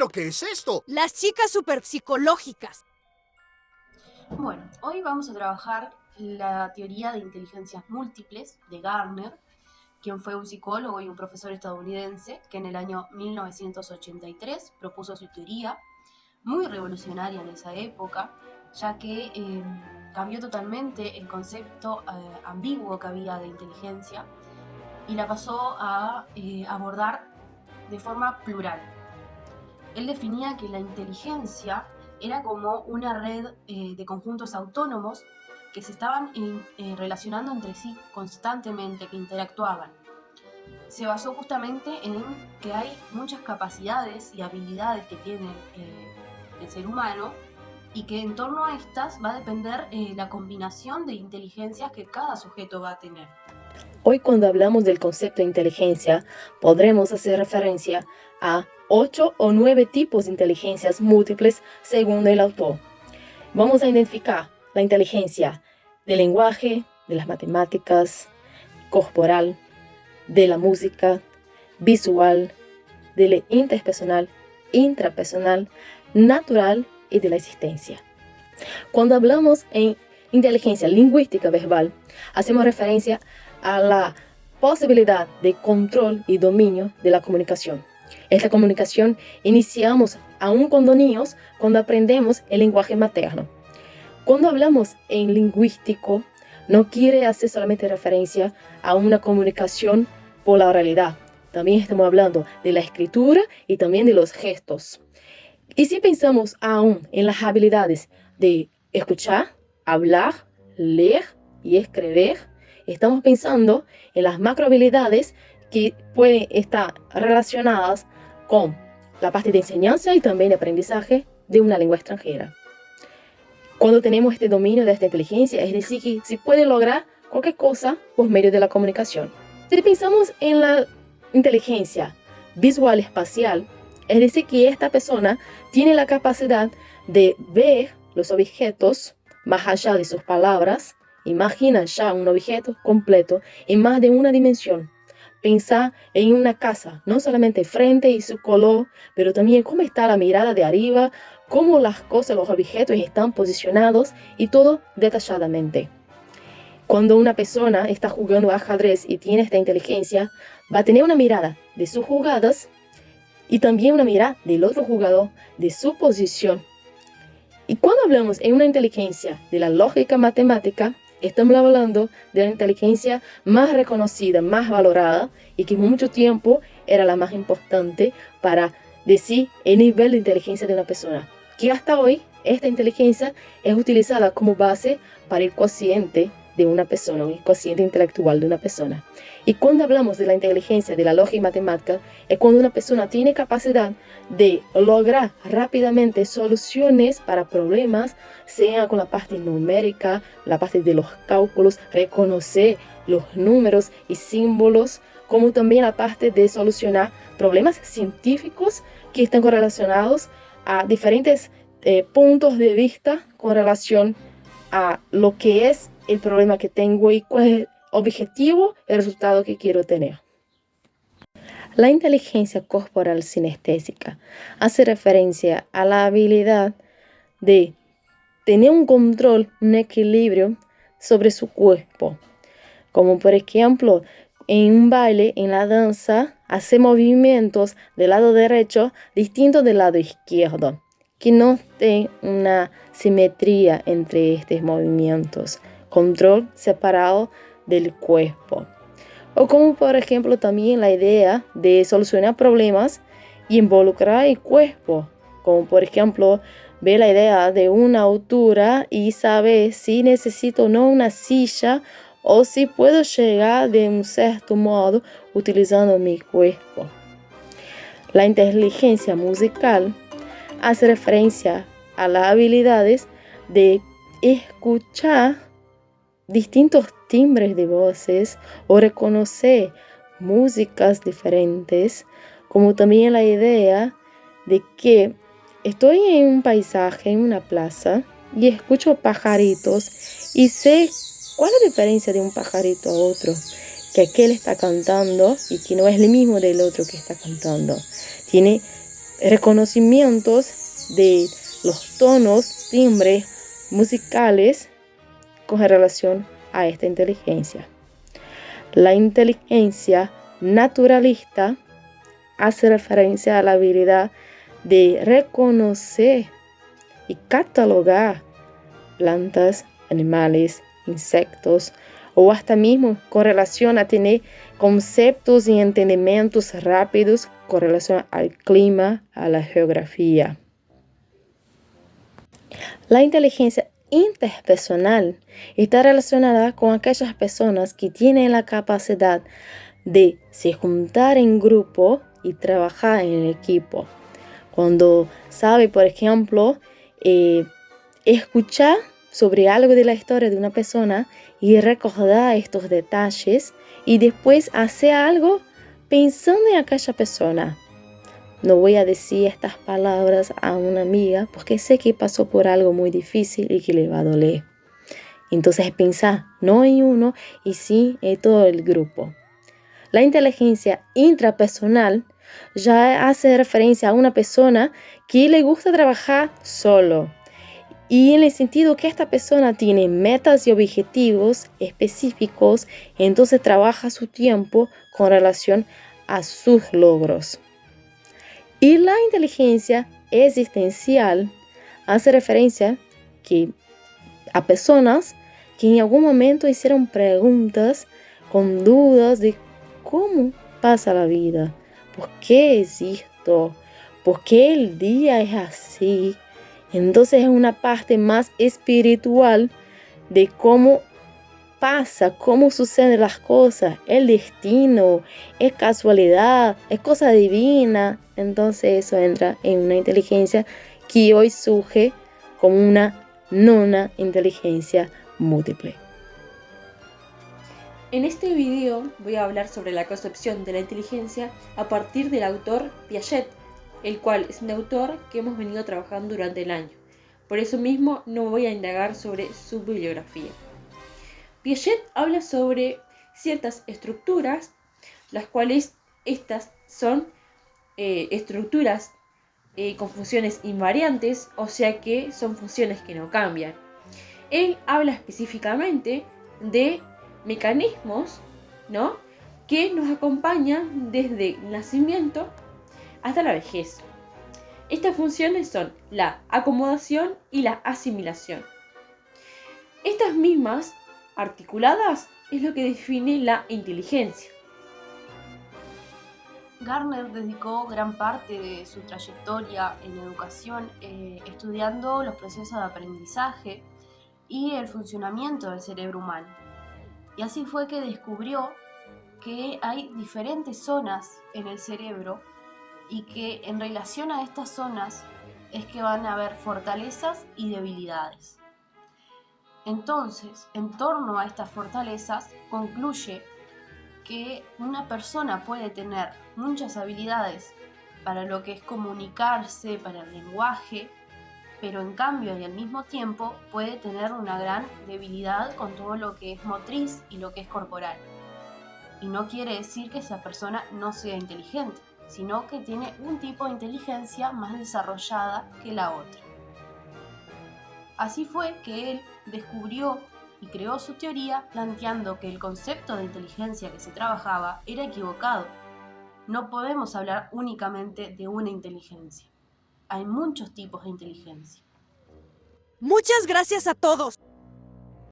¿Pero qué es esto? Las chicas superpsicológicas. Bueno, hoy vamos a trabajar la teoría de inteligencias múltiples de Gardner, quien fue un psicólogo y un profesor estadounidense que en el año 1983 propuso su teoría, muy revolucionaria en esa época, ya que cambió totalmente el concepto ambiguo que había de inteligencia y la pasó a abordar de forma plural. Él definía que la inteligencia era como una red de conjuntos autónomos que se estaban relacionando entre sí constantemente, que interactuaban. Se basó justamente en que hay muchas capacidades y habilidades que tiene el ser humano y que en torno a estas va a depender la combinación de inteligencias que cada sujeto va a tener. Hoy cuando hablamos del concepto de inteligencia, podremos hacer referencia a 8 o 9 tipos de inteligencias múltiples según el autor. Vamos a identificar la inteligencia del lenguaje, de las matemáticas, corporal, de la música, visual, de la interpersonal, intrapersonal, natural y de la existencia. Cuando hablamos en inteligencia lingüística verbal, hacemos referencia a la posibilidad de control y dominio de la comunicación. Esta comunicación iniciamos aún cuando niños, cuando aprendemos el lenguaje materno. Cuando hablamos en lingüístico, no quiere hacer solamente referencia a una comunicación por la oralidad. También estamos hablando de la escritura y también de los gestos. Y si pensamos aún en las habilidades de escuchar, hablar, leer y escribir, estamos pensando en las macrohabilidades que pueden estar relacionadas con la parte de enseñanza y también de aprendizaje de una lengua extranjera. Cuando tenemos este dominio de esta inteligencia, es decir, que se puede lograr cualquier cosa por medio de la comunicación. Si pensamos en la inteligencia visual espacial, es decir, que esta persona tiene la capacidad de ver los objetos más allá de sus palabras, imagina ya un objeto completo en más de una dimensión. Pensar en una casa, no solamente frente y su color, pero también cómo está la mirada de arriba, cómo las cosas, los objetos están posicionados y todo detalladamente. Cuando una persona está jugando ajedrez y tiene esta inteligencia, va a tener una mirada de sus jugadas y también una mirada del otro jugador, de su posición. Y cuando hablamos en una inteligencia de la lógica matemática, estamos hablando de la inteligencia más reconocida, más valorada y que por mucho tiempo era la más importante para decir el nivel de inteligencia de una persona. Que hasta hoy esta inteligencia es utilizada como base para el cociente de una persona, el cociente intelectual de una persona. Y cuando hablamos de la inteligencia de la lógica matemática, es cuando una persona tiene capacidad de lograr rápidamente soluciones para problemas, sea con la parte numérica, la parte de los cálculos, reconocer los números y símbolos, como también la parte de solucionar problemas científicos que están correlacionados a diferentes puntos de vista con relación a lo que es el problema que tengo y cuál es el objetivo, el resultado que quiero tener. La inteligencia corporal sinestésica hace referencia a la habilidad de tener un control, un equilibrio sobre su cuerpo. Como por ejemplo, en un baile, en la danza, hace movimientos del lado derecho distintos del lado izquierdo, que no tiene una simetría entre estos movimientos. Control separado del cuerpo. O como por ejemplo también la idea de solucionar problemas y involucrar el cuerpo. Como por ejemplo ver la idea de una altura y saber si necesito o no una silla o si puedo llegar de un cierto modo utilizando mi cuerpo. La inteligencia musical hace referencia a las habilidades de escuchar distintos timbres de voces o reconocer músicas diferentes, como también la idea de que estoy en un paisaje, en una plaza, y escucho pajaritos y sé cuál es la diferencia de un pajarito a otro, que aquel está cantando y que no es el mismo del otro que está cantando. Tiene reconocimientos de los tonos, timbres musicales con relación a esta inteligencia. La inteligencia naturalista hace referencia a la habilidad de reconocer y catalogar plantas, animales, insectos, o hasta mismo con relación a tener conceptos y entendimientos rápidos con relación al clima, a la geografía. La inteligencia interpersonal está relacionada con aquellas personas que tienen la capacidad de se juntar en grupo y trabajar en equipo. Cuando sabe, por ejemplo, escuchar sobre algo de la historia de una persona y recordar estos detalles y después hacer algo pensando en aquella persona. No voy a decir estas palabras a una amiga porque sé que pasó por algo muy difícil y que le va a doler. Entonces pensar no en uno y sí en todo el grupo. La inteligencia intrapersonal ya hace referencia a una persona que le gusta trabajar solo. Y en el sentido que esta persona tiene metas y objetivos específicos, entonces trabaja su tiempo con relación a sus logros. Y la inteligencia existencial hace referencia a personas que en algún momento hicieron preguntas con dudas de cómo pasa la vida, por qué existo, por qué el día es así. Entonces es una parte más espiritual de cómo pasa, cómo suceden las cosas, el destino, es casualidad, es cosa divina. Entonces eso entra en una inteligencia que hoy surge como una nona inteligencia múltiple. En este video voy a hablar sobre la concepción de la inteligencia a partir del autor Piaget, el cual es un autor que hemos venido trabajando durante el año. Por eso mismo no voy a indagar sobre su bibliografía. Piaget habla sobre ciertas estructuras, las cuales estas son estructuras con funciones invariantes, o sea que son funciones que no cambian. Él habla específicamente de mecanismos, ¿no?, que nos acompañan desde el nacimiento hasta la vejez. Estas funciones son la acomodación y la asimilación. Estas mismas, articuladas, es lo que define la inteligencia. Gardner dedicó gran parte de su trayectoria en educación estudiando los procesos de aprendizaje y el funcionamiento del cerebro humano. Y así fue que descubrió que hay diferentes zonas en el cerebro y que en relación a estas zonas es que van a haber fortalezas y debilidades. Entonces, en torno a estas fortalezas, concluye que una persona puede tener muchas habilidades para lo que es comunicarse, para el lenguaje, pero en cambio y al mismo tiempo puede tener una gran debilidad con todo lo que es motriz y lo que es corporal. Y no quiere decir que esa persona no sea inteligente, sino que tiene un tipo de inteligencia más desarrollada que la otra. Así fue que él descubrió y creó su teoría planteando que el concepto de inteligencia que se trabajaba era equivocado. No podemos hablar únicamente de una inteligencia. Hay muchos tipos de inteligencia. Muchas gracias a todos.